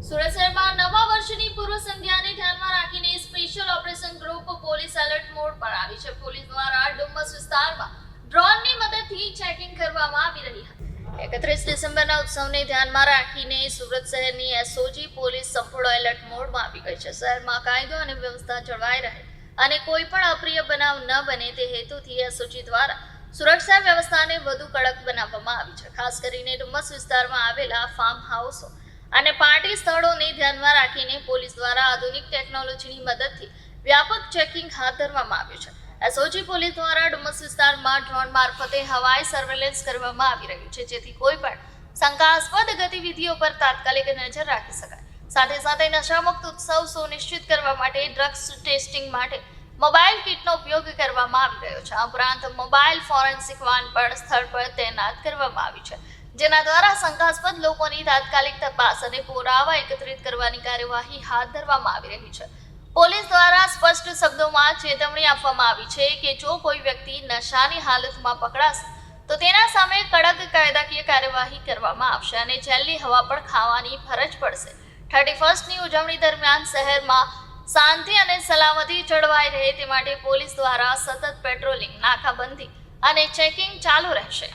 સુરત શહેરમાં નવા વર્ષની પૂર્વ સંધ્યાને ધ્યાનમાં રાખીને special operation group police alert mode પર આવી છે. પોલીસ દ્વારા ડુમ્મસ વિસ્તારમાં ડ્રોનની મદદથી ચેકિંગ કરવામાં આવી રહી હતી. 31 ડિસેમ્બરના ઉત્સવને ધ્યાનમાં રાખીને સુરત શહેરની એસઓજી પોલીસ સંપૂર્ણ એલર્ટ મોડમાં આવી ગઈ છે. શહેરમાં કાયદો અને વ્યવસ્થા જળવાઈ રહે અને કોઈ પણ અપ્રિય બનાવ ન બને તે હેતુથી એસઓજી દ્વારા સુરક્ષા વ્યવસ્થાને વધુ કડક બનાવવામાં આવી છે. ખાસ કરીને ડુમ્મસ વિસ્તારમાં આવેલા ફાર્મ હાઉસો અને પાર્ટી સ્થળોને ધ્યાનમાં રાખીને પોલીસ દ્વારા આધુનિક ટેકનોલોજીની મદદથી વ્યાપક ચેકિંગ હાથ ધરવામાં આવ્યું છે. એસઓજી પોલીસ દ્વારા ડુમ્મસ વિસ્તારમાં ડ્રોન મારફતે હવાઈ સર્વેલન્સ કરવામાં આવી રહ્યું છે, જેથી કોઈ પણ શંકાસ્પદ ગતિવિધિઓ પર તાત્કાલિક નજર રાખી શકાય. સાથે સાથે નશામુક્ત ઉત્સવ સુનિશ્ચિત કરવા માટે ડ્રગ્સ ટેસ્ટિંગ માટે મોબાઈલ કિટનો ઉપયોગ કરવામાં આવી રહ્યો છે. આ ઉપરાંત મોબાઈલ ફોરેન્સિક વાન પણ સ્થળ પર તૈનાત કરવામાં આવી છે, જેના દ્વારા શંકાસ્પદ લોકોની તાત્કાલિક તપાસ અને પુરાવા એકત્રિત કરવાની કાર્યવાહી હાથ ધરવામાં આવી રહી છે. પોલીસ દ્વારા સ્પષ્ટ શબ્દોમાં ચેતવણી આપવામાં આવી છે કે જો કોઈ વ્યક્તિ નશાની હાલતમાં પકડાશે તો તેના સામે કડક કાયદાકીય કાર્યવાહી કરવામાં આવશે અને જેલની હવા પણ ખાવાની ફરજ પડશે. 31ની ઉજવણી દરમિયાન શહેરમાં શાંતિ અને સલામતી જળવાઈ રહે તે માટે પોલીસ દ્વારા સતત પેટ્રોલિંગ, નાકાબંધી અને ચેકિંગ ચાલુ રહેશે.